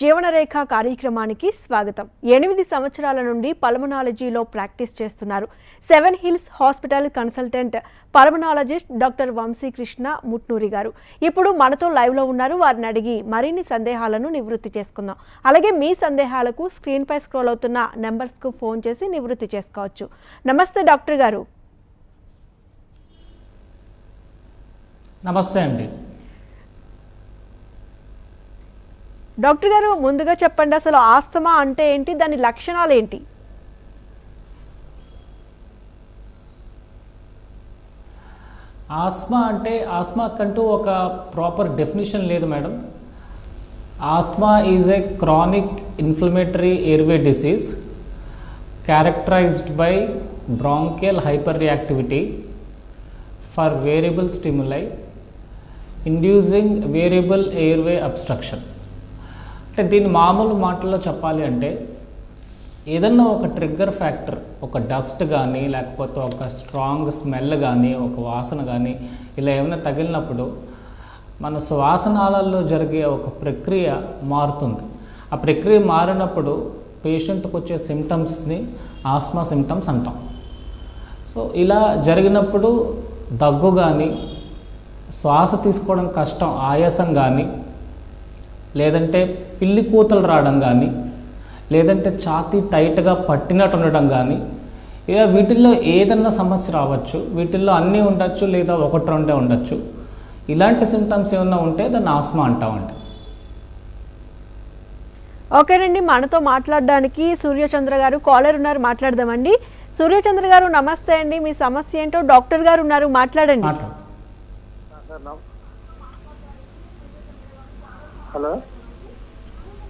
జీవనరేఖ కార్యక్రమానికి స్వాగతం. 8 సంవత్సరాల నుండి పల్మనాలజీలో ప్రాక్టీస్ చేస్తున్నారు. 7 Hills hospital consultant pulmonologist doctor Vamsikrishna Mutnuri garu ఇప్పుడు మనతో లైవ్ లో ఉన్నారు. వారిని అడిగి మరిన్ని సందేహాలను నివృత్తి చేసుకుందాం. అలాగే మీ సందేహాలకు స్క్రీన్ పై స్క్రోల్ అవుతున్న నెంబర్స్ కు ఫోన్ చేసి నివృత్తి చేసుకోవచ్చు. నమస్తే డాక్టర్ గారు. నమస్తే అండి. డాక్టర్ గారు, ముందుగా చెప్పండి, అసలు ఆస్తమా అంటే ఏంటి, దాని లక్షణాలు ఏంటి? ఆస్మా అంటే ఆస్మా కంటూ ఒక ప్రాపర్ డెఫినేషన్ లేదు madam. Asthma is a chronic inflammatory airway disease characterized by bronchial hyper reactivity for variable stimuli inducing variable airway obstruction. అంటే దీన్ని మామూలు మాటల్లో చెప్పాలి అంటే ఏదన్నా ఒక ట్రిగ్గర్ ఫ్యాక్టర్, ఒక డస్ట్ కానీ లేకపోతే ఒక స్ట్రాంగ్ స్మెల్ కానీ ఒక వాసన కానీ ఇలా ఏమైనా తగిలినప్పుడు మన శ్వాసనాళాల్లో జరిగే ఒక ప్రక్రియ మారుతుంది. ఆ ప్రక్రియ మారినప్పుడు పేషెంట్కి వచ్చే సిమ్టమ్స్ని ఆస్మా సిమ్టమ్స్ అంటాం. సో ఇలా జరిగినప్పుడు దగ్గు కానీ, శ్వాస తీసుకోవడం కష్టం ఆయాసం కానీ, లేదంటే పిల్లి కూతలు రావడం కానీ, లేదంటే ఛాతీ టైట్గా పట్టినట్టు ఉండడం కానీ, ఇలా వీటిల్లో ఏదన్నా సమస్య రావచ్చు. వీటిల్లో అన్నీ ఉండొచ్చు, లేదా ఒకటి రెండే ఉండొచ్చు. ఇలాంటి సిమ్టమ్స్ ఏమన్నా ఉంటే దాన్ని ఆస్మా అంటామండి. ఓకేనండి, మనతో మాట్లాడడానికి సూర్యచంద్ర గారు కాలర్ ఉన్నారు, మాట్లాడదామండి. సూర్యచంద్ర గారు నమస్తే అండి. మీ సమస్య ఏంటో డాక్టర్ గారు ఉన్నారు, మాట్లాడండి. హలో,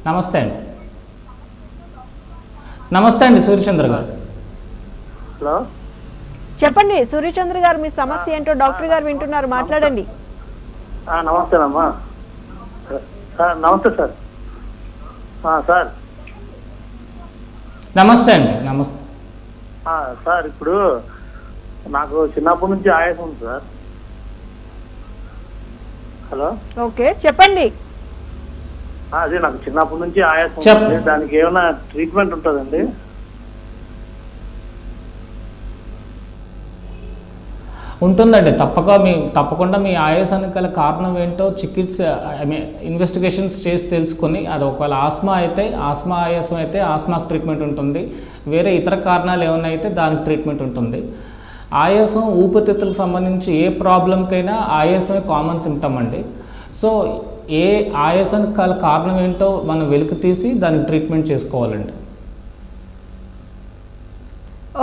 నమస్తే అండి. నమస్తే అండి సూర్యచంద్ర గారు. హలో, చెప్పండి సూర్యచంద్ర గారు, మీ సమస్య ఏంటో డాక్టర్ గారు వింటున్నారు, మాట్లాడండి. నమస్తేనమ్మా. నమస్తే సార్. సార్ నమస్తే అండి. నమస్తే సార్, ఇప్పుడు నాకు చిన్నప్పటి నుంచి ఆయాసం ఉంది సార్. హలో, ఓకే చెప్పండి. అదే నాకు చిన్నప్పటి నుంచి ఆయాసం చెప్పు. ఉంది. దానికి ఏమైనా ట్రీట్మెంట్ ఉంటుందండి? ఉంటుందండి. తప్పకుండా మీ ఆయాసానికి గల కారణం ఏంటో చికిత్స ఇన్వెస్టిగేషన్స్ చేసి తెలుసుకొని, అది ఒకవేళ ఆస్మా అయితే ఆస్మా ఆయాసం అయితే ఆస్మాకు ట్రీట్మెంట్ ఉంటుంది. వేరే ఇతర కారణాలు ఏమైనా అయితే దానికి ట్రీట్మెంట్ ఉంటుంది. ఆయాసం ఊపిరితిత్తులకు సంబంధించి ఏ ప్రాబ్లంకైనా ఆయాసమే కామన్ సిమ్టమ్ అండి. సో ఏ ఆయాసానికి గల కారణం ఏంటో మనం వెలికి తీసి దానికి ట్రీట్మెంట్ చేసుకోవాలండి.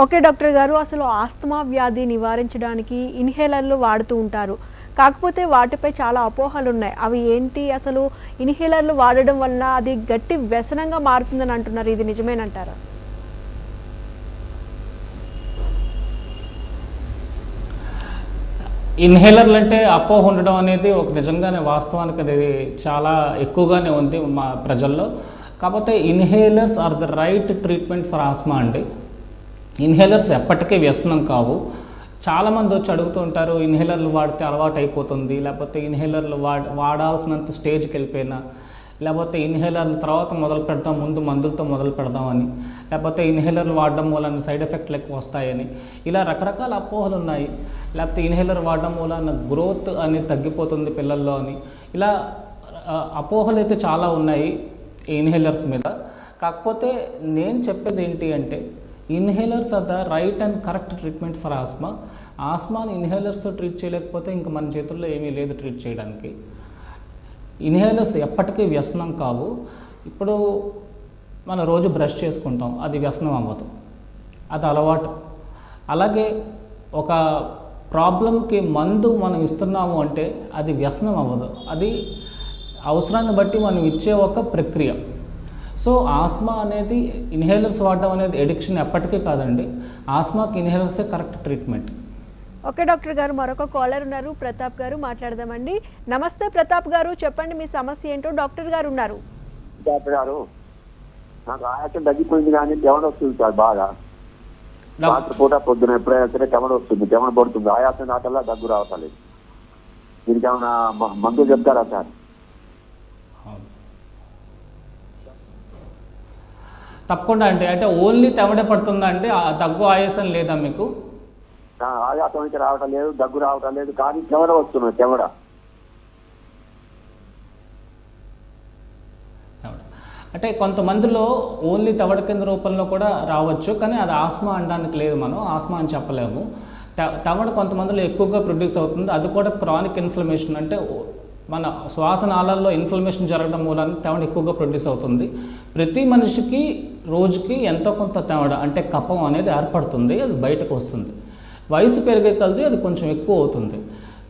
ఓకే డాక్టర్ గారు, అసలు ఆస్తమా వ్యాధి నివారించడానికి ఇన్హేలర్లు వాడుతూ ఉంటారు. కాకపోతే వాటిపై చాలా అపోహలు ఉన్నాయి. అవి ఏంటి, అసలు ఇన్హేలర్లు వాడడం వల్ల అది గట్టి వ్యసనంగా మారుతుందని అంటున్నారు. ఇది నిజమేనంటారా? ఇన్హేలర్లు అంటే అపోహ ఉండడం అనేది ఒక నిజంగానే వాస్తవానికి అది చాలా ఎక్కువగానే ఉంది మా ప్రజల్లో. కాకపోతే inhalers are the right treatment for asthma అండి. ఇన్హేలర్స్ ఎప్పటికీ వ్యసనం కావు. చాలామంది వచ్చి అడుగుతూ ఉంటారు, ఇన్హేలర్లు వాడితే అలవాటు అయిపోతుంది, లేకపోతే ఇన్హేలర్లు వాడాల్సినంత స్టేజ్కి వెళ్ళిపోయినా, లేకపోతే ఇన్హేలర్ల తర్వాత మొదలు పెడదాం, ముందు మందులతో మొదలు పెడదామని, లేకపోతే ఇన్హేలర్లు వాడడం వలన సైడ్ ఎఫెక్ట్లు ఎక్కువ వస్తాయని, ఇలా రకరకాల అపోహలు ఉన్నాయి. లేకపోతే ఇన్హేలర్ వాడడం వలన గ్రోత్ అనేది తగ్గిపోతుంది పిల్లల్లో అని, ఇలా అపోహలు అయితే చాలా ఉన్నాయి ఈ ఇన్హేలర్స్ మీద. కాకపోతే నేను చెప్పేది ఏంటి అంటే, inhalers are the right and correct treatment for asthma. ఆస్మాని ఇన్హేలర్స్తో ట్రీట్ చేయలేకపోతే ఇంకా మన చేతుల్లో ఏమీ లేదు ట్రీట్ చేయడానికి. ఇన్హేలర్స్ ఎప్పటికీ వ్యసనం కావు. ఇప్పుడు మనం రోజు బ్రష్ చేసుకుంటాం, అది వ్యసనం అవ్వదు, అది అలవాటు. అలాగే ఒక ప్రాబ్లంకి మందు మనం ఇస్తున్నాము అంటే అది వ్యసనం అవ్వదు, అది అవసరాన్ని బట్టి మనం ఇచ్చే ఒక ప్రక్రియ. సో ఆస్మా అనేది ఇన్హేలర్స్ వాడడం అనేది ఎడిక్షన్ ఎప్పటికీ కాదండి. ఆస్మాకి ఇన్హేలర్సే కరెక్ట్ ట్రీట్మెంట్. ఓకే డాక్టర్ గారు, మరొక కాలర్ ఉన్నారు, ప్రతాప్ గారు, మాట్లాడదామండి. నమస్తే ప్రతాప్ గారు, చెప్పండి మీ సమస్య ఏంటో, డాక్టర్ గారు ఉన్నారు. డాక్టర్ గారు, నాకు ఆయాసం తగ్గిపోయింది కానీ చెమట వస్తుంది సార్ బాగా. రాత్రి పూట పొద్దున ఎప్పుడైనా సరే చెమట వస్తుంది, చెమట పడుతుంది. ఆయాసం నాకల్లా దగ్గు రావట్లేదు. దీనికి ఏమైనా మందులు చెప్తారా సార్? తప్పకుండా అంటే ఓన్లీ తెవడే పడుతుందా అంటే ఆ దగ్గు ఆయాసం లేదా మీకు? ఆయాసం అయితే రావటం లేదు, దగ్గు రావటం లేదు, కానీ చెమట వస్తున్నది. చెమట అంటే కొంతమందిలో ఓన్లీ తెవడ కింద రూపంలో కూడా రావచ్చు, కానీ అది ఆస్మా అనడానికి లేదు, మనం ఆస్మా అని చెప్పలేము. తెవడ కొంతమందిలో ఎక్కువగా ప్రొడ్యూస్ అవుతుంది, అది కూడా క్రానిక్ ఇన్ఫ్లమేషన్, అంటే మన శ్వాసనాళాల్లో ఇన్ఫ్లమేషన్ జరగడం మూలాన తెవడ ఎక్కువగా ప్రొడ్యూస్ అవుతుంది. ప్రతి మనిషికి రోజుకి ఎంతో కొంత తెవడ అంటే కఫం అనేది ఏర్పడుతుంది, అది బయటకు వస్తుంది. వయసు పెరిగే కొద్దీ అది కొంచెం ఎక్కువ అవుతుంది.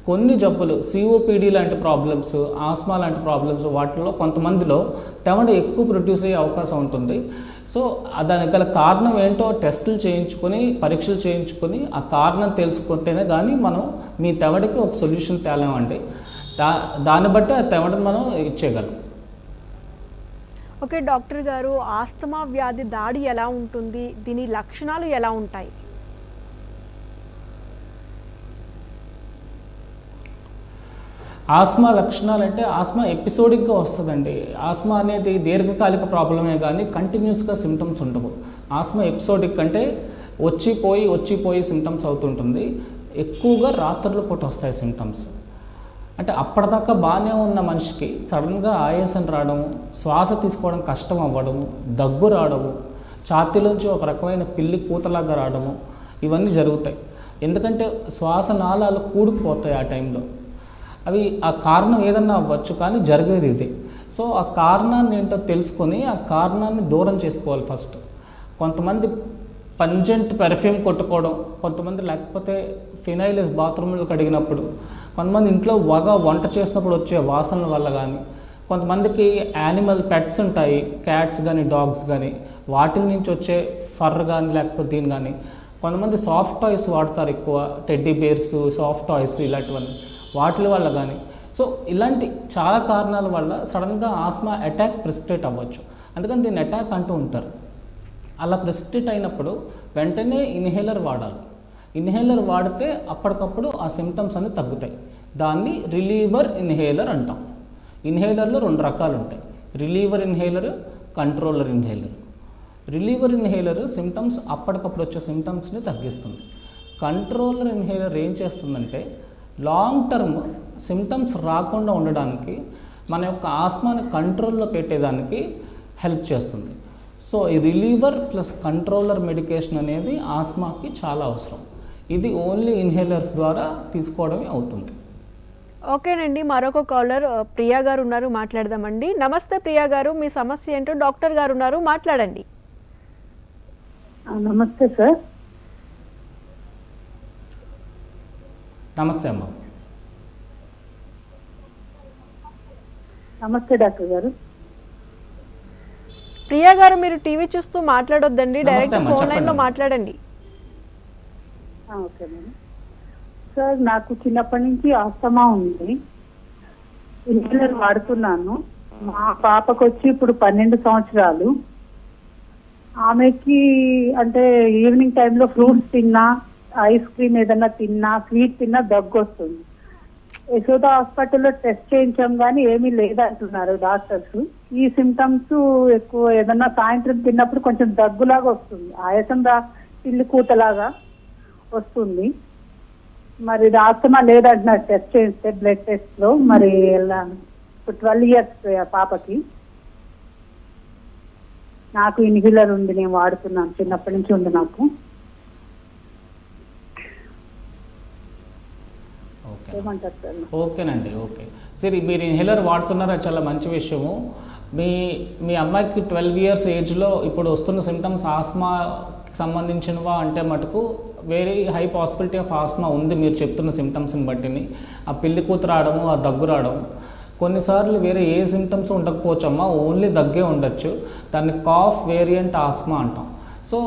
కొన్ని జబ్బులు సిఓపిడి లాంటి ప్రాబ్లమ్స్, ఆస్మా లాంటి ప్రాబ్లమ్స్, వాటిలో కొంతమందిలో తెవడ ఎక్కువ ప్రొడ్యూస్ అయ్యే అవకాశం ఉంటుంది. సో దానికి గల కారణం ఏంటో టెస్టులు చేయించుకొని, పరీక్షలు చేయించుకొని ఆ కారణం తెలుసుకుంటేనే కానీ మనం మీ తెవడకి ఒక సొల్యూషన్ తేలేమండి. దాన్ని బట్టి ఆ తెవడను మనం ఇచ్చేయగలం. ఓకే డాక్టర్ గారు, ఆస్తమా వ్యాధి దాడి ఎలా ఉంటుంది, దీని లక్షణాలు ఎలా ఉంటాయి? ఆస్మా లక్షణాలు అంటే ఆస్మా ఎపిసోడిక్గా వస్తుందండి. ఆస్మా అనేది దీర్ఘకాలిక ప్రాబ్లమే కానీ కంటిన్యూస్గా సిమ్టమ్స్ ఉండవు. ఆస్మా ఎపిసోడిక్ అంటే వచ్చిపోయి సిమ్టమ్స్ అవుతుంటుంది. ఎక్కువగా రాత్రుల పూట వస్తాయి సిమ్టమ్స్. అంటే అప్పటిదాకా బాగానే ఉన్న మనిషికి సడన్గా ఆయాసం రావడము, శ్వాస తీసుకోవడం కష్టం అవ్వడము, దగ్గు రావడము, ఛాతీలోంచి ఒక రకమైన పిల్లి కూతలాగా రావడము, ఇవన్నీ జరుగుతాయి. ఎందుకంటే శ్వాసనాళాలు కూడుకుపోతాయి ఆ టైంలో. అవి ఆ కారణం ఏదన్నా అవ్వచ్చు, కానీ జరిగేది ఇది. సో ఆ కారణాన్ని ఏంటో తెలుసుకొని ఆ కారణాన్ని దూరం చేసుకోవాలి ఫస్ట్. కొంతమంది పంజెంట్ పెర్ఫ్యూమ్ కొట్టుకోవడం, కొంతమంది లేకపోతే ఫినైల్ బాత్రూంలో కడిగినప్పుడు, కొంతమంది ఇంట్లో వంట చేసినప్పుడు వచ్చే వాసనల వల్ల కానీ, కొంతమందికి యానిమల్ పెట్స్ ఉంటాయి, క్యాట్స్ కానీ డాగ్స్ కానీ, వాటి నుంచి వచ్చే ఫర్ కానీ లేకపోతే దీని కానీ, కొంతమంది సాఫ్ట్ టాయ్స్ వాడతారు ఎక్కువ, టెడ్డీ బేర్స్, సాఫ్ట్ టాయ్స్ ఇలాంటివన్నీ, వాటి వల్ల కానీ. సో ఇలాంటి చాలా కారణాల వల్ల సడన్గా ఆస్మా అటాక్ ప్రెసిపిటేట్ అవ్వచ్చు. అందుకని దీన్ని అటాక్ అంటూ ఉంటారు. అలా ప్రెసిపిటేట్ అయినప్పుడు వెంటనే ఇన్హేలర్ వాడాలి. ఇన్హేలర్ వాడితే అప్పటికప్పుడు ఆ సిమ్టమ్స్ అన్నీ తగ్గుతాయి. దాన్ని రిలీవర్ ఇన్హేలర్ అంటాం. ఇన్హేలర్లో 2 రకాలు ఉంటాయి, reliever inhaler, controller inhaler. Reliever inhaler symptoms అప్పటికప్పుడు వచ్చే సిమ్టమ్స్ని తగ్గిస్తుంది. కంట్రోలర్ ఇన్హేలర్ ఏం చేస్తుందంటే లాంగ్ టర్మ్ సిమ్టమ్స్ రాకుండా ఉండడానికి, మన యొక్క ఆస్మాని కంట్రోల్లో పెట్టేదానికి హెల్ప్ చేస్తుంది. సో ఈ రిలీవర్ ప్లస్ కంట్రోలర్ మెడికేషన్ అనేది ఆస్మాకి చాలా అవసరం. ఇది ఓన్లీ ఇన్హేలర్స్ ద్వారా తీసుకోవడమే అవుతుంది. ఓకేనండి, మరొక కాలర్ ప్రియా గారు ఉన్నారు, మాట్లాడదామండి. నమస్తే ప్రియా గారు, మీ సమస్య ఏంటో డాక్టర్ గారు ఉన్నారు, మాట్లాడండి. నమస్తే సార్. నమస్తే అమ్మ. నమస్తే డాక్టర్ గారు. ప్రియా గారు, మీరు టీవీ చూస్తూ మాట్లాడొద్దండి, డైరెక్ట్ నమస్తే అమ్మా, ఫోన్ లైన్లో చెప్పండి. మాట్లాడండి. Okay madam. సార్, నాకు చిన్నప్పటి నుంచి ఆస్తమా ఉంది, ఇన్హేలర్ వాడుతున్నాను. మా పాపకు వచ్చి ఇప్పుడు 12 సంవత్సరాలు. ఆమెకి అంటే ఈవినింగ్ టైంలో ఫ్రూట్స్ తిన్నా, ఐస్ క్రీమ్ ఏదన్నా తిన్నా, స్వీట్ తిన్నా దగ్గు వస్తుంది. యశోద హాస్పిటల్లో టెస్ట్ చేయించాం కానీ ఏమీ లేదంటున్నారు డాక్టర్స్. ఈ సిమ్టమ్స్ ఎక్కువ ఏదన్నా సాయంత్రం తిన్నప్పుడు కొంచెం దగ్గులాగా వస్తుంది, ఆయాసం పిల్లి కూతలాగా వస్తుంది. మరి ఇది ఆస్తమా లేదంటున్నారు టెస్ట్ చేస్తే బ్లడ్ టెస్ట్ లో. మరి ఎలా ఇప్పుడు 12 years పాపకి. నాకు ఇన్హేలర్ ఉంది, నేను వాడుతున్నాను, చిన్నప్పటి నుంచి ఉంది నాకు. ఏమంటారు సార్? ఓకేనండి, ఓకే. సరే, మీరు ఇన్హేలర్ వాడుతున్నారా, చాలా మంచి విషయము. మీ అమ్మాయికి 12 years ఏజ్లో ఇప్పుడు వస్తున్న సిమ్టమ్స్ ఆస్మాకి సంబంధించినవా అంటే మటుకు very high possibility of asthma ఉంది మీరు చెప్తున్న సిమ్టమ్స్ని బట్టిని. ఆ పిల్లి కూత రావడము, ఆ దగ్గు రావడం, కొన్నిసార్లు వేరే ఏ సిమ్టమ్స్ ఉండకపోవచ్చమ్మా, ఓన్లీ దగ్గే ఉండొచ్చు. దాన్ని కాఫ్ వేరియంట్ ఆస్మా అంటాం. సో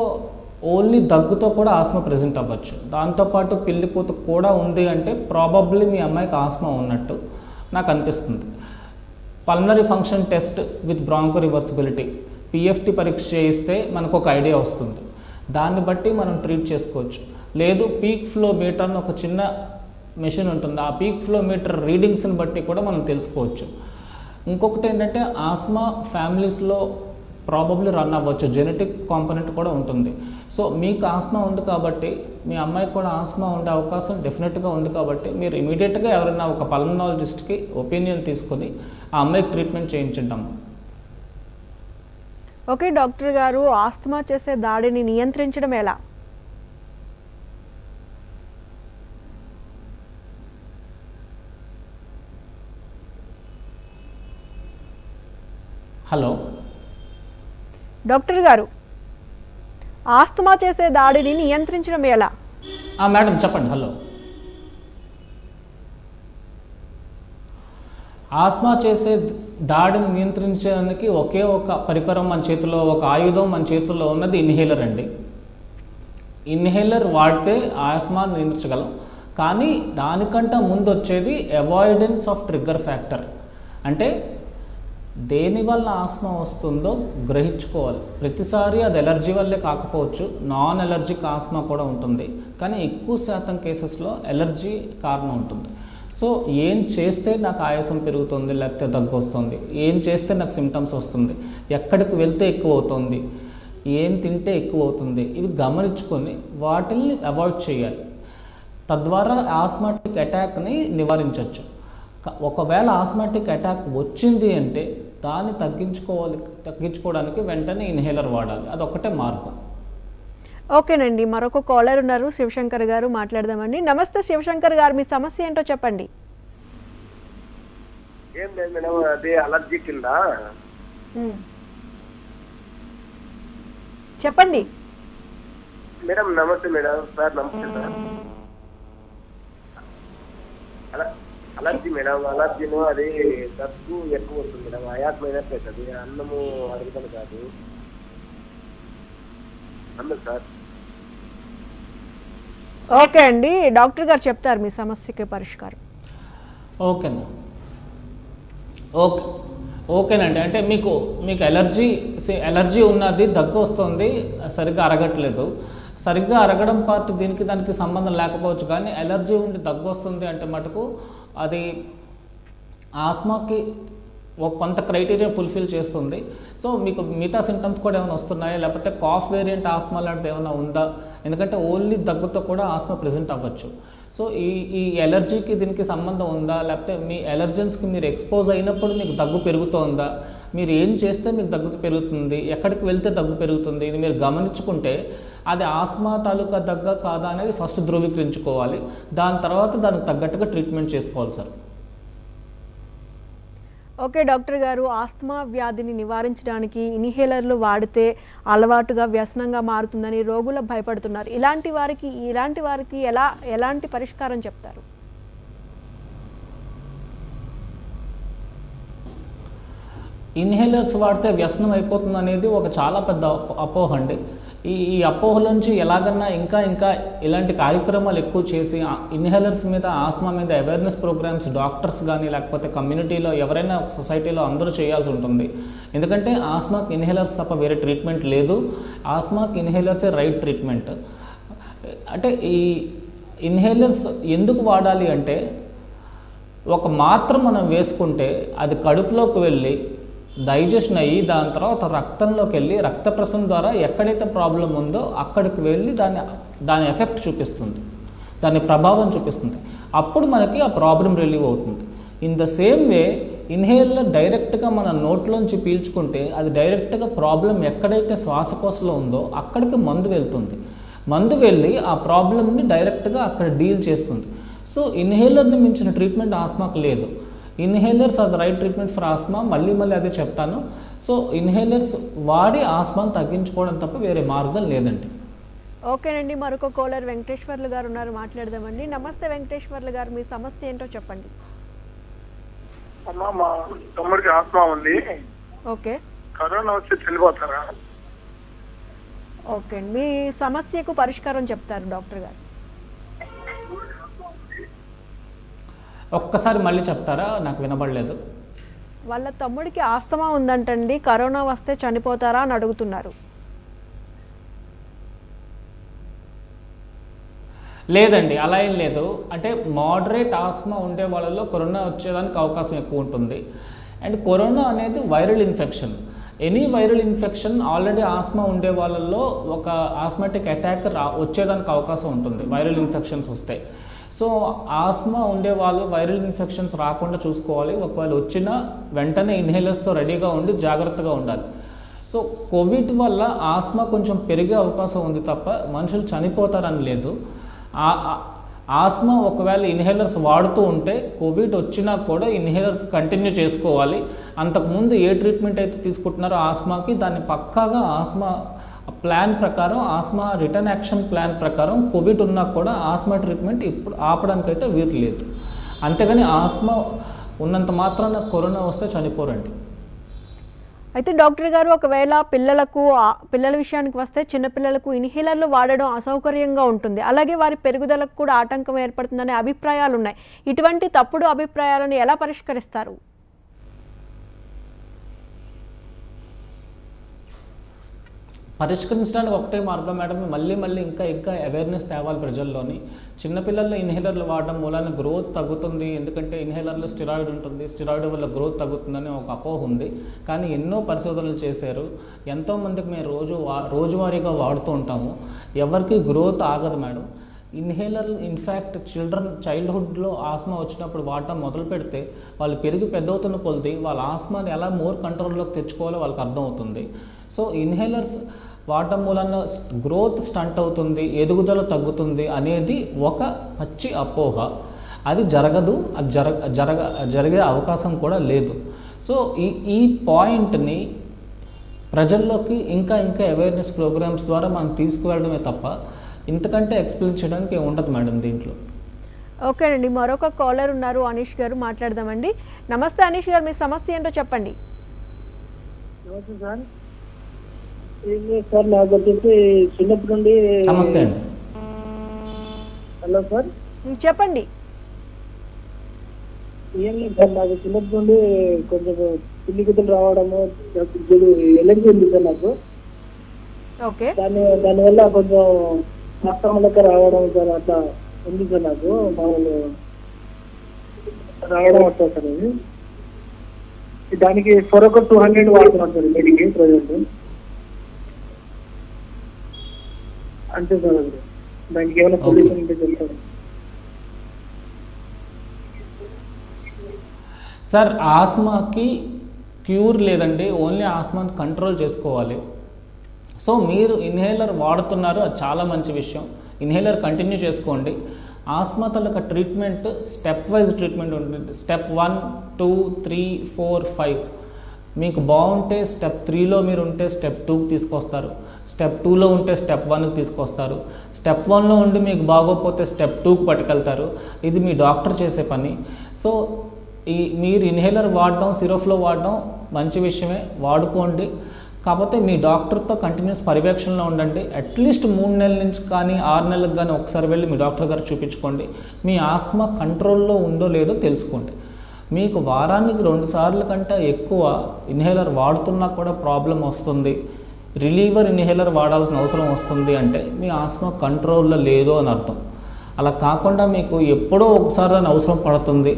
ఓన్లీ దగ్గుతో కూడా ఆస్మా ప్రెజెంట్ అవ్వచ్చు. దాంతోపాటు పిల్లి కూత కూడా ఉంది అంటే ప్రాబబ్లీ మీ అమ్మాయికి ఆస్మా ఉన్నట్టు నాకు అనిపిస్తుంది. Pulmonary function test with broncho reversibility, PFT పరీక్ష చేయిస్తే మనకు ఒక ఐడియా వస్తుంది. దాన్ని బట్టి మనం ట్రీట్ చేసుకోవచ్చు. లేదు, పీక్ ఫ్లో మీటర్ అని ఒక చిన్న మెషిన్ ఉంటుంది, ఆ పీక్ ఫ్లో మీటర్ రీడింగ్స్ని బట్టి కూడా మనం తెలుసుకోవచ్చు. ఇంకొకటి ఏంటంటే ఆస్మా ఫ్యామిలీస్లో ప్రాబబ్లీ రన్ అవ్వచ్చు, జెనెటిక్ కాంపోనెంట్ కూడా ఉంటుంది. సో మీకు ఆస్మా ఉంది కాబట్టి మీ అమ్మాయికి కూడా ఆస్మా ఉండే అవకాశం డెఫినెట్గా ఉంది కాబట్టి మీరు ఇమీడియట్గా ఎవరైనా ఒక పల్మనాలజిస్ట్కి ఒపీనియన్ తీసుకొని ఆ అమ్మాయికి ట్రీట్మెంట్ చేయించండి అమ్మ. ఓకే డాక్టర్ గారు, ఆస్తమా చేసే దాడిని నియంత్రించడం ఎలా? హలో డాక్టర్ గారు, ఆస్తమా చేసే దాడిని నియంత్రించడం ఎలా? మేడం చెప్పండి. హలో, ఆస్మా చేసే దాడిని నియంత్రించడానికి ఒకే ఒక పరికరం మన చేతిలో, ఒక ఆయుధం మన చేతుల్లో ఉన్నది ఇన్హేలర్ అండి. ఇన్హేలర్ వాడితే ఆస్మాని నియంత్రించగలం. కానీ దానికంటే ముందు వచ్చేది అవాయిడెన్స్ ఆఫ్ ట్రిగ్గర్ ఫ్యాక్టర్. అంటే దేనివల్ల ఆస్మా వస్తుందో గ్రహించుకోవాలి. ప్రతిసారి అది ఎలర్జీ వల్లే కాకపోవచ్చు, నాన్ ఎలర్జిక్ ఆస్మా కూడా ఉంటుంది. కానీ ఎక్కువ శాతం కేసెస్లో ఎలర్జీ కారణం ఉంటుంది. సో ఏం చేస్తే నాకు ఆయాసం పెరుగుతుంది, లేకపోతే దగ్గు వస్తుంది, ఏం చేస్తే నాకు సిమ్టమ్స్ వస్తుంది, ఎక్కడికి వెళ్తే ఎక్కువ అవుతుంది, ఏం తింటే ఎక్కువ అవుతుంది, ఇవి గమనించుకొని వాటిల్ని అవాయిడ్ చేయాలి. తద్వారా ఆస్మాటిక్ అటాక్ని నివారించవచ్చు. ఒకవేళ ఆస్మాటిక్ అటాక్ వచ్చింది అంటే దాన్ని తగ్గించుకోవడానికి వెంటనే ఇన్హేలర్ వాడాలి. అదొక్కటే మార్గం. ఓకేనండి, మరొక కాలర్ ఉన్నారు, శివశంకర్ గారు, మాట్లాడదామండి. నమస్తే శివశంకర్ గారు, మీ సమస్య ఏంటో చెప్పండి. ఏం లేదు మేడం, అది అలర్జీ కింద. చెప్పండి మేడం. నమస్తే మేడం. సార్ నమస్తే సార్. అలర్జీ మేడం, అలర్జీను అది దగ్గు ఎక్కువ వస్తుంది మేడం, ఆయాసం అయినట్టు అవుతుంది, అన్నము అరుగుదల కాదు అన్న సార్. ఓకే అండి, డాక్టర్ గారు చెప్తారు మీ సమస్యకి పరిష్కారం. ఓకేనా? ఓకేనండి. అంటే మీకు ఎలర్జీ ఉన్నది, దగ్గు వస్తుంది, సరిగ్గా అరగట్లేదు. సరిగ్గా అరగడం పార్ట్ దీనికి దానికి సంబంధం లేకపోవచ్చు, కానీ ఎలర్జీ ఉండి దగ్గు వస్తుంది అంటే మటుకు అది ఆస్మాకి కొంత క్రైటీరియా ఫుల్ఫిల్ చేస్తుంది. సో మీకు మిగతా సిమ్టమ్స్ కూడా ఏమైనా వస్తున్నాయా, లేకపోతే కాఫ్ వేరియంట్ ఆస్మా లాంటిది ఏమైనా ఉందా? ఎందుకంటే ఓన్లీ దగ్గుతో కూడా ఆస్మా ప్రెజెంట్ అవ్వచ్చు. సో ఈ ఎలర్జీకి దీనికి సంబంధం ఉందా, లేకపోతే మీ ఎలర్జెన్స్కి మీరు ఎక్స్పోజ్ అయినప్పుడు మీకు దగ్గు పెరుగుతుందా, మీరు ఏం చేస్తే మీకు దగ్గు పెరుగుతుంది, ఎక్కడికి వెళ్తే దగ్గు పెరుగుతుంది, ఇది మీరు గమనించుకుంటే అది ఆస్మా తాలూకా దగ్గ కాదా అనేది ఫస్ట్ ధృవీకరించుకోవాలి. దాని తర్వాత దానికి తగ్గట్టుగా ట్రీట్మెంట్ చేసుకోవాలి సార్. ఓకే డాక్టర్ గారు, ఆస్తమా వ్యాధిని నివారించడానికి ఇన్హేలర్లు వాడితే అలవాటుగా వ్యసనంగా మారుతుందని రోగులు భయపడుతున్నారు. ఇలాంటి వారికి ఎలాంటి పరిష్కారం చెప్తారు? ఇన్హేలర్స్ వాడితే వ్యసనం అయిపోతుంది అనేది ఒక చాలా పెద్ద అపోహ అండి. ఈ అపోహలోంచి ఎలాగన్నా ఇంకా ఇలాంటి కార్యక్రమాలు ఎక్కువ చేసి ఇన్హేలర్స్ మీద, ఆస్మా మీద అవేర్నెస్ ప్రోగ్రామ్స్ డాక్టర్స్ కానీ లేకపోతే కమ్యూనిటీలో ఎవరైనా సొసైటీలో అందరూ చేయాల్సి ఉంటుంది. ఎందుకంటే ఆస్మాకి ఇన్హేలర్స్ తప్ప వేరే ట్రీట్మెంట్ లేదు. ఆస్మాకి ఇన్హేలర్సే రైట్ ట్రీట్మెంట్. అంటే ఈ ఇన్హేలర్స్ ఎందుకు వాడాలి అంటే, ఒక మాత్ర మనం వేసుకుంటే అది కడుపులోకి వెళ్ళి డైజెషన్ అయ్యి దాని తర్వాత రక్తంలోకి వెళ్ళి రక్త ప్రసరణ ద్వారా ఎక్కడైతే ప్రాబ్లం ఉందో అక్కడికి వెళ్ళి దాని ఎఫెక్ట్ చూపిస్తుంది, దాని ప్రభావం చూపిస్తుంది. అప్పుడు మనకి ఆ ప్రాబ్లం రిలీవ్ అవుతుంది. In the same way inhaler డైరెక్ట్గా మన నోట్లోంచి పీల్చుకుంటే అది డైరెక్ట్గా ప్రాబ్లం ఎక్కడైతే శ్వాసకోశలో ఉందో అక్కడికి మందు వెళ్తుంది. మందు వెళ్ళి ఆ ప్రాబ్లమ్ని డైరెక్ట్గా అక్కడ డీల్ చేస్తుంది. సో ఇన్హేలర్ని మించిన ట్రీట్మెంట్ ఆస్మాకు లేదు. Inhalers are the right treatment for asthma. మళ్ళీ అదే చెప్తాను. సో ఇన్హేలర్స్ వాడి ఆస్మాను తగ్గించుకోవడం తప్ప వేరే మార్గం లేదండి. ఓకేనండి, మరొక కాలర్ వెంకటేశ్వర్లు గారు ఉన్నారు, మాట్లాడదామండి. నమస్తే వెంకటేశ్వర్లు గారు, మీ సమస్య ఏంటో చెప్పండి. అమ్మా, మా తమ్ముడికి ఆస్మా ఉంది. ఓకే, కరోనా వచ్చి చనిపోతారా? ఓకే అండి, మీ సమస్యకు పరిష్కారం చెప్తారు డాక్టర్ గారు. ఒక్కసారి మళ్ళీ చెప్తారా? నాకు వినబడలేదు. వాళ్ళ తమ్ముడికి ఆస్తమా ఉందంటండి, కరోనా వస్తే చనిపోతారా అని అడుగుతున్నారు. లేదండి, అలా ఏం లేదు. అంటే మోడరేట్ ఆస్మా ఉండే వాళ్ళలో కరోనా వచ్చేదానికి అవకాశం ఎక్కువ ఉంటుంది. అండ్ కరోనా అనేది viral infection. Any viral infection already asthma ఉండే వాళ్ళల్లో ఒక ఆస్మాటిక్ అటాక్ వచ్చేదానికి అవకాశం ఉంటుంది వైరల్ ఇన్ఫెక్షన్స్ వస్తాయి. సో ఆస్మా ఉండే వాళ్ళు వైరల్ ఇన్ఫెక్షన్స్ రాకుండా చూసుకోవాలి. ఒకవేళ వచ్చినా వెంటనే ఇన్హేలర్స్తో రెడీగా ఉండి జాగ్రత్తగా ఉండాలి. సో కోవిడ్ వల్ల ఆస్మా కొంచెం పెరిగే అవకాశం ఉంది తప్ప మనుషులు చనిపోతారని లేదు. ఆస్మా ఒకవేళ ఇన్హేలర్స్ వాడుతూ ఉంటే కోవిడ్ వచ్చినా కూడా ఇన్హేలర్స్ కంటిన్యూ చేసుకోవాలి. అంతకుముందు ఏ ట్రీట్మెంట్ అయితే తీసుకుంటున్నారో ఆస్మాకి దాన్ని పక్కాగా ఆస్మా ప్లాన్ ప్రకారం, ఆస్మా రిటర్న్ యాక్షన్ ప్లాన్ ప్రకారం కోవిడ్ ఉన్నా కూడా ఆస్మా ట్రీట్మెంట్ ఇప్పుడు ఆపడానికైతే వీలు లేదు. అంతేగాని ఆస్మా ఉన్నంత మాత్రాన కరోనా వస్తే చనిపోరండి. అయితే డాక్టర్ గారు, ఒకవేళ పిల్లల విషయానికి వస్తే చిన్నపిల్లలకు ఇన్హేలర్లు వాడడం అసౌకర్యంగా ఉంటుంది, అలాగే వారి పెరుగుదలకు కూడా ఆటంకం ఏర్పడుతుందనే అభిప్రాయాలు ఉన్నాయి. ఇటువంటి తప్పుడు అభిప్రాయాలను ఎలా పరిష్కరిస్తారు? పరిష్కరించడానికి ఒకటే మార్గం మేడం, మళ్ళీ ఇంకా అవేర్నెస్ తేవాలి ప్రజల్లోని. చిన్నపిల్లల్లో ఇన్హేలర్లు వాడడం మూలాన గ్రోత్ తగ్గుతుంది, ఎందుకంటే ఇన్హేలర్లో స్టిరాయిడ్ ఉంటుంది, స్టిరాయిడ్ వల్ల గ్రోత్ తగ్గుతుందని ఒక అపోహ ఉంది. కానీ ఎన్నో పరిశోధనలు చేశారు, ఎంతోమందికి మేము రోజువారీగా వాడుతూ ఉంటాము, ఎవరికి గ్రోత్ ఆగదు మేడం. ఇన్హేలర్లు ఇన్ఫ్యాక్ట్ చైల్డ్హుడ్లో ఆస్మా వచ్చినప్పుడు వాడటం మొదలు పెడితే వాళ్ళు పెరిగి పెద్దవుతున్న కొలది వాళ్ళ ఆస్మాని ఎలా మోర్ కంట్రోల్లోకి తెచ్చుకోవాలో వాళ్ళకి అర్థమవుతుంది. సో ఇన్హేలర్స్ వాడటం మూలన గ్రోత్ స్టంట్ అవుతుంది, ఎదుగుదల తగ్గుతుంది అనేది ఒక పచ్చి అపోహ. అది జరగదు, అది జరిగే అవకాశం కూడా లేదు. సో ఈ పాయింట్ని ప్రజల్లోకి ఇంకా అవేర్నెస్ ప్రోగ్రామ్స్ ద్వారా మనం తీసుకువెళ్ళడమే తప్ప ఇంతకంటే ఎక్స్ప్లెయిన్ చేయడానికి ఉండదు మేడం దీంట్లో. ఓకేనండి, మరొక కాలర్ ఉన్నారు, అనీష్ గారు, మాట్లాడదామండి. నమస్తే అనీష్ గారు, మీ సమస్య ఏంటో చెప్పండి. సార్ నాకు వచ్చేసి చిన్నప్పటి నుండి. నమస్తే అండి. హలో సార్, చెప్పండి. ఏం లేదు సార్, నాకు చిన్నప్పటి నుండి కొంచెం పిల్లికతులు రావడము, ఎలర్జీ ఉంది సార్ నాకు. ఓకే. దానివల్ల కొంచెం రక్తం లెక్క రావడం సార్, అట్లా ఉంది సార్ నాకు. మామూలు రావడం వస్తుంది సార్. అది దానికి ఫొరొక 200 వాడుతున్నాను సార్ మెడికి ప్రజెంట్. అంతే సార్. అది దానికి ఏమైనా సొల్యూషన్ ఉంటే చెప్తాను సార్. ఆస్మాకి క్యూర్ లేదండి, ఓన్లీ ఆస్మాని కంట్రోల్ చేసుకోవాలి. సో మీరు ఇన్హేలర్ వాడుతున్నారు, అది చాలా మంచి విషయం. ఇన్హేలర్ కంటిన్యూ చేసుకోండి. ఆస్మా తాలూకా ట్రీట్మెంట్ స్టెప్ వైజ్ ట్రీట్మెంట్ ఉంటుంది. స్టెప్ 1, 2, 3, 4, 5. మీకు బాగుంటే స్టెప్ 3లో మీరు ఉంటే స్టెప్ 2కి తీసుకొస్తారు, స్టెప్ 2లో ఉంటే స్టెప్ 1కి తీసుకొస్తారు, స్టెప్ 1లో ఉండి మీకు బాగోకపోతే స్టెప్ 2కి పట్టుకెళ్తారు. ఇది మీ డాక్టర్ చేసే పని. సో మీరు ఇన్హేలర్ వాడడం, సిరోఫ్లో వాడడం మంచి విషయమే, వాడుకోండి. కాకపోతే మీ డాక్టర్తో కంటిన్యూస్ పర్యవేక్షణలో ఉండండి. అట్లీస్ట్ 3 నెలల నుంచి కానీ 6 నెలలకు కానీ ఒకసారి వెళ్ళి మీ డాక్టర్ గారు చూపించుకోండి. మీ ఆస్మా కంట్రోల్లో ఉందో లేదో తెలుసుకోండి. మీకు వారానికి 2 సార్లు కంటే ఎక్కువ ఇన్హేలర్ వాడుతున్నా కూడా ప్రాబ్లం వస్తుంది, రిలీవర్ ఇన్హేలర్ వాడాల్సిన అవసరం వస్తుంది అంటే మీ ఆస్మా కంట్రోల్లో లేదు అని అర్థం. అలా కాకుండా మీకు ఎప్పుడో ఒకసారి దాని అవసరం పడుతుంది,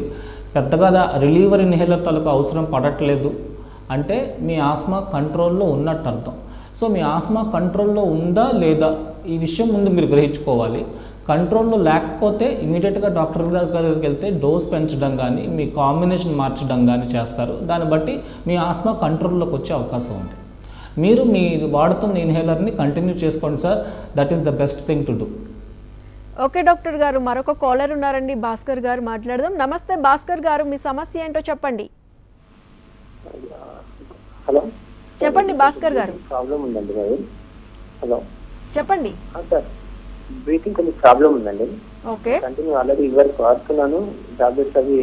పెద్దగా రిలీవర్ ఇన్హేలర్ తాలూకు అవసరం పడట్లేదు అంటే మీ ఆస్మా కంట్రోల్లో ఉన్నట్టు అర్థం. సో మీ ఆస్మా కంట్రోల్లో ఉందా లేదా ఈ విషయం ముందు మీరు గ్రహించుకోవాలి. కంట్రోల్లో లేకపోతే ఇమీడియట్గా డాక్టర్ దగ్గరికి వెళ్తే డోస్ పెంచడం కానీ మీ కాంబినేషన్ మార్చడం కానీ చేస్తారు. దాన్ని బట్టి మీ ఆస్మా కంట్రోల్లోకి వచ్చే అవకాశం ఉంది. మీరు వాడుతున్న ఇన్హేలర్ని కంటిన్యూ చేసుకోండి sir, that is the best thing to do. Okay doctor గారు, మరొక కాలర్ ఉన్నారండి, భాస్కర్ గారు, మాట్లాడదాం. నమస్తే భాస్కర్ గారు, మీ సమస్య ఏంటో చెప్పండి. హలో, చెప్పండి భాస్కర్ గారు. ప్రాబ్లం ఉందండి మరి. హలో చెప్పండి. సార్, బ్రీతింగ్ కొంచెం ప్రాబ్లం ఉందండి. ఓకే. కంటిన్యూ ఆల్రెడీ ఇదివరకు వాడుతున్నాను, టాబ్లెట్స్ అవి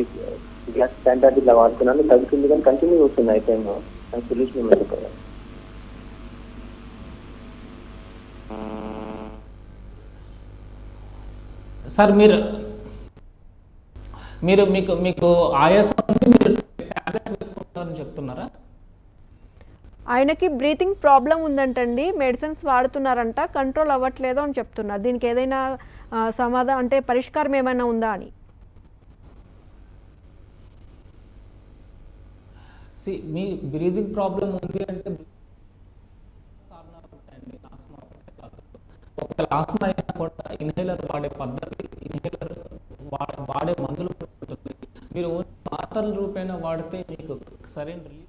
గ్యాస్ స్టాండర్డ్ ఇలా వాడుతున్నాను, తగ్గుతుంది కానీ కంటిన్యూ వస్తుంది. అయితే నాకు సొల్యూషన్ ఇవ్వలేదు. సార్ మీకు ఆయాసం మీరు టాబ్లెట్స్ వేసుకుంటారని చెప్తున్నారా? ఆయనకి బ్రీతింగ్ ప్రాబ్లం ఉందంటండి, మెడిసిన్స్ వాడుతున్నారంట, కంట్రోల్ అవ్వట్లేదు అని చెప్తున్నారు. దీనికి ఏదైనా సమాధానం అంటే పరిష్కారం ఏమైనా ఉందా అని. మీ బ్రీదింగ్ ప్రాబ్లం ఉంది అంటే కారణాలు ఉంటాయండి, ఆస్మా ఒకటే కాదు. ఒకవేళ ఆస్మా అయినా కూడా ఇన్హేలర్ వాడే పద్ధతి, ఇన్హేలర్ వాడే మందులు ఉంటుంది. మీరు మాత్రల రూపేణా వాడితే మీకు సరైన రిలీఫ్.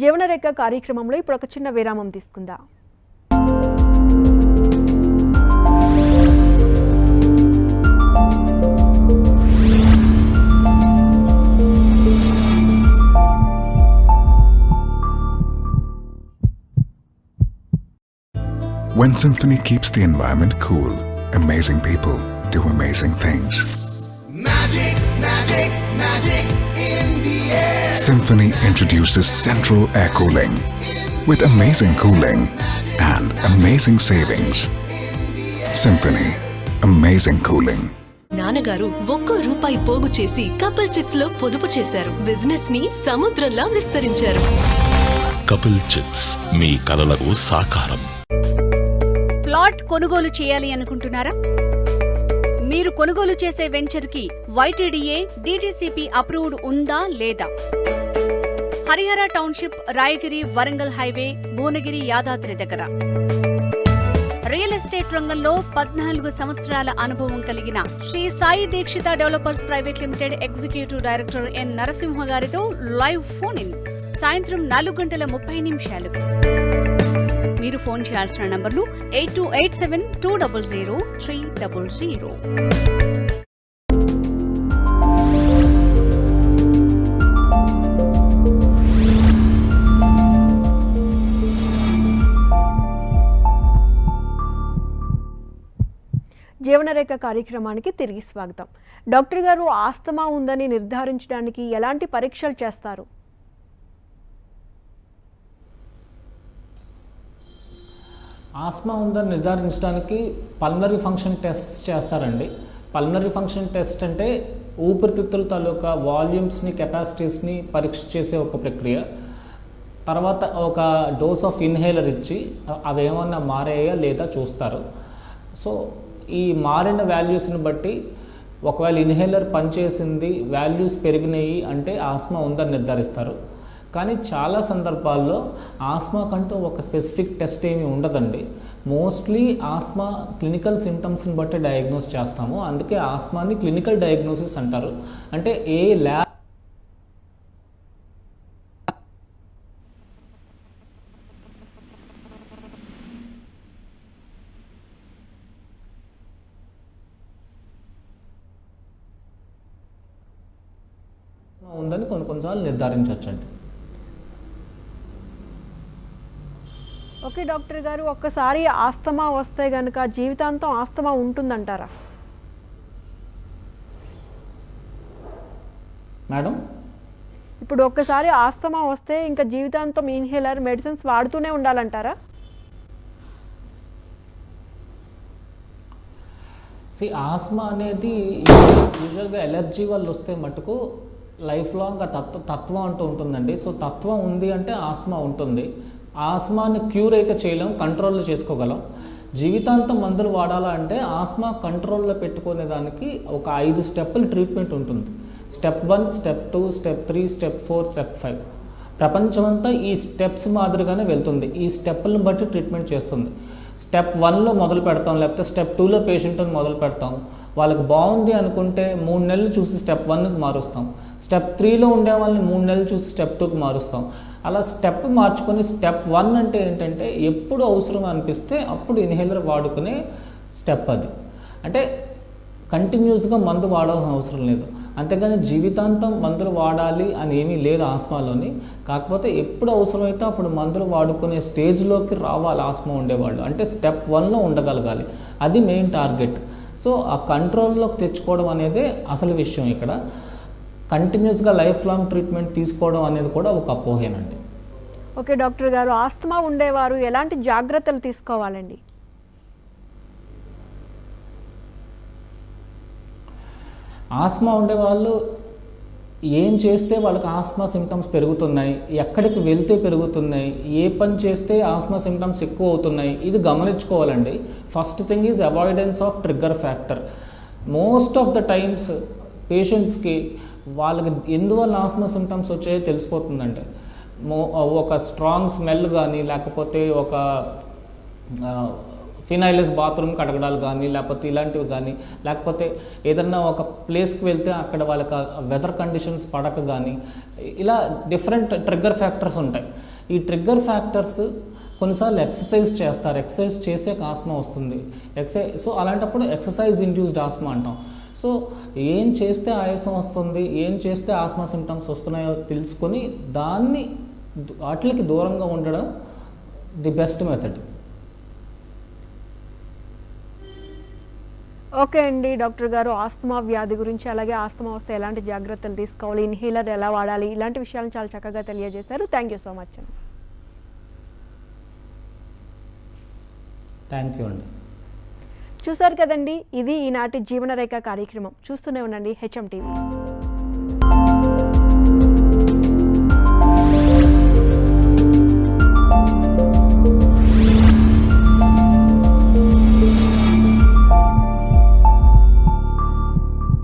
జీవనరేఖ కార్యక్రమంలో ఇప్పుడు ఒక చిన్న విరామం తీసుకుందాం. When Symphony keeps the environment cool, amazing people do amazing things. Magic, magic, magic in the air. Symphony introduces central air cooling with amazing cooling and amazing savings. Symphony, amazing cooling. నాన్నగారు ₹1 పోగు చేసి couple chits లో పొదుపు చేశారు. Business ని సముద్రంలా విస్తరించారు. Couple chits, మీ కలలకు సాకారం. ప్లాట్ కొనుగోలు చేయాలి అనుకుంటున్నారా? మీరు కొనుగోలు చేసే వెంచర్ కి YTDA DGCP అప్రూవ్డ్ ఉందా లేదా? హరిహర టౌన్షిప్, రాయగిరి వరంగల్ హైవే, భువనగిరి యాదాద్రి దగ్గర. రియల్ ఎస్టేట్ రంగంలో 14 సంవత్సరాల అనుభవం కలిగిన Shri Sai Deekshitha developers private limited executive director N Narasimha గారితో లైవ్ ఫోన్ ఇన్ సాయంత్రం 4:30 మీరు ఫోన్ చేయాల్సిన నంబర్లు 8287200300. జీవనరేఖ కార్యక్రమానికి తిరిగి స్వాగతం. డాక్టర్ గారు, ఆస్తమా ఉందని నిర్ధారించడానికి ఎలాంటి పరీక్షలు చేస్తారు? ఆస్మా ఉందని నిర్ధారించడానికి పల్మనరీ ఫంక్షన్ టెస్ట్స్ చేస్తారండి. పల్మనరీ ఫంక్షన్ టెస్ట్ అంటే ఊపిరితిత్తుల తాలూకా వాల్యూమ్స్ని, కెపాసిటీస్ని పరీక్ష చేసే ఒక ప్రక్రియ. తర్వాత ఒక డోస్ ఆఫ్ ఇన్హేలర్ ఇచ్చి అవి ఏమన్నా మారాయా లేదా చూస్తారు. సో ఈ మారిన వాల్యూస్ని బట్టి ఒకవేళ ఇన్హేలర్ పనిచేసింది, వాల్యూస్ పెరిగినాయి అంటే ఆస్మా ఉందని నిర్ధారిస్తారు. కానీ చాలా సందర్భాల్లో ఆస్మా కంటూ ఒక స్పెసిఫిక్ టెస్ట్ ఏమీ ఉండదండి. మోస్ట్లీ ఆస్మా క్లినికల్ సిమ్టమ్స్ని బట్టి డయాగ్నోస్ చేస్తాము. అందుకే ఆస్మాని క్లినికల్ డయాగ్నోసిస్ అంటారు. అంటే ఏ ల్యాబ్ ఉందని కొన్నిసార్లు నిర్ధారించవచ్చండి. ఓకే డాక్టర్ గారు, ఒక్కసారి ఆస్తమా వస్తే గనక జీవితాంతం ఆస్తమా ఉంటుందంటారా? మేడం, ఇప్పుడు ఒక్కసారి ఆస్తమా వస్తే ఇంకా జీవితాంతం ఇన్హేలర్ మెడిసిన్స్ వాడుతూనే ఉండాలంటారా? ఆస్మా అనేది యూజువల్గా ఎలర్జీ వల్ల వస్తే మటుకు లైఫ్ లాంగ్ ఆ తత్వం అంటూ ఉంటుందండి. సో తత్వం ఉంది అంటే ఆస్మా ఉంటుంది. ఆస్మాని క్యూర్ అయితే చేయలేం, కంట్రోల్లో చేసుకోగలం. జీవితాంతం మందులు వాడాలా అంటే ఆస్మా కంట్రోల్లో పెట్టుకునే దానికి ఒక 5 స్టెప్పుల ట్రీట్మెంట్ ఉంటుంది. Step 1, step 2, step 3, step 4, step 5. ప్రపంచమంతా ఈ స్టెప్స్ మాదిరిగానే వెళ్తుంది. ఈ స్టెప్పులను బట్టి ట్రీట్మెంట్ చేస్తుంది. స్టెప్ 1లో మొదలు పెడతాం, లేకపోతే స్టెప్ 2లో పేషెంట్ని మొదలు పెడతాం. వాళ్ళకి బాగుంది అనుకుంటే 3 నెలలు చూసి స్టెప్ 1కి మారుస్తాం. స్టెప్ 3లో ఉండే వాళ్ళని 3 నెలలు చూసి స్టెప్ 2కి మారుస్తాం. అలా స్టెప్ మార్చుకొని స్టెప్ 1 అంటే ఏంటంటే ఎప్పుడు అవసరం అనిపిస్తే అప్పుడు ఇన్హేలర్ వాడుకునే స్టెప్ అది. అంటే కంటిన్యూస్గా మందు వాడాల్సిన అవసరం లేదు. అంతేగాని జీవితాంతం మందులు వాడాలి అని ఏమీ లేదు ఆస్మాలోని. కాకపోతే ఎప్పుడు అవసరమైతే అప్పుడు మందులు వాడుకునే స్టేజ్లోకి రావాలి ఆస్మా ఉండేవాళ్ళు. అంటే స్టెప్ 1లో ఉండగలగాలి. అది మెయిన్ టార్గెట్. సో ఆ కంట్రోల్లోకి తెచ్చుకోవడం అనేది అసలు విషయం. ఇక్కడ కంటిన్యూస్గా లైఫ్ లాంగ్ ట్రీట్మెంట్ తీసుకోవడం అనేది కూడా ఒక అపోహేనండి. ఓకే డాక్టర్ గారు, ఆస్తమా ఉండేవారు ఎలాంటి జాగ్రత్తలు తీసుకోవాలండి? ఆస్మా ఉండేవాళ్ళు ఏం చేస్తే వాళ్ళకి ఆస్మా సిమ్టమ్స్ పెరుగుతున్నాయి, ఎక్కడికి వెళ్తే పెరుగుతున్నాయి, ఏ పని చేస్తే ఆస్మా సిమ్టమ్స్ ఎక్కువ అవుతున్నాయి, ఇది గమనించుకోవాలండి. First thing is avoidance of trigger factor. Most of the times పేషెంట్స్కి వాళ్ళకి ఎందువల్ల ఆస్మా సిమ్టమ్స్ వచ్చాయో తెలిసిపోతుందంటే, ఒక స్ట్రాంగ్ స్మెల్ కానీ, లేకపోతే ఒక ఫినైలెస్ బాత్రూమ్ కడగడాలు కానీ, లేకపోతే ఇలాంటివి కానీ, లేకపోతే ఏదన్నా ఒక ప్లేస్కి వెళ్తే అక్కడ వాళ్ళకి వెదర్ కండిషన్స్ పడక కానీ, ఇలా డిఫరెంట్ ట్రిగ్గర్ ఫ్యాక్టర్స్ ఉంటాయి. ఈ ట్రిగ్గర్ ఫ్యాక్టర్స్ కొన్నిసార్లు ఎక్సర్సైజ్ చేస్తారు, ఎక్సర్సైజ్ చేసే ఆస్మా వస్తుంది. సో అలాంటప్పుడు ఎక్సర్సైజ్ ఇండ్యూస్డ్ ఆస్మా అంటాం. సో ఏం చేస్తే ఆయాసం వస్తుంది, ఏం చేస్తే ఆస్మా సిమ్టమ్స్ వస్తున్నాయో తెలుసుకొని వాటికి దూరంగా ఉండడం ది బెస్ట్ మెథడ్. ఓకే అండి డాక్టర్ గారు, ఆస్తమా వ్యాధి గురించి, అలాగే ఆస్తమా వస్తే ఎలాంటి జాగ్రత్తలు తీసుకోవాలి, ఇన్హేలర్ ఎలా వాడాలి, ఇలాంటి విషయాలను చాలా చక్కగా తెలియజేశారు. థ్యాంక్ యూ సో మచ్ అండి. థ్యాంక్ యూ అండి. చూసారు కదండి, ఇది ఈనాటి జీవనరేఖ కార్యక్రమం. చూస్తూనే ఉండండి HM TV.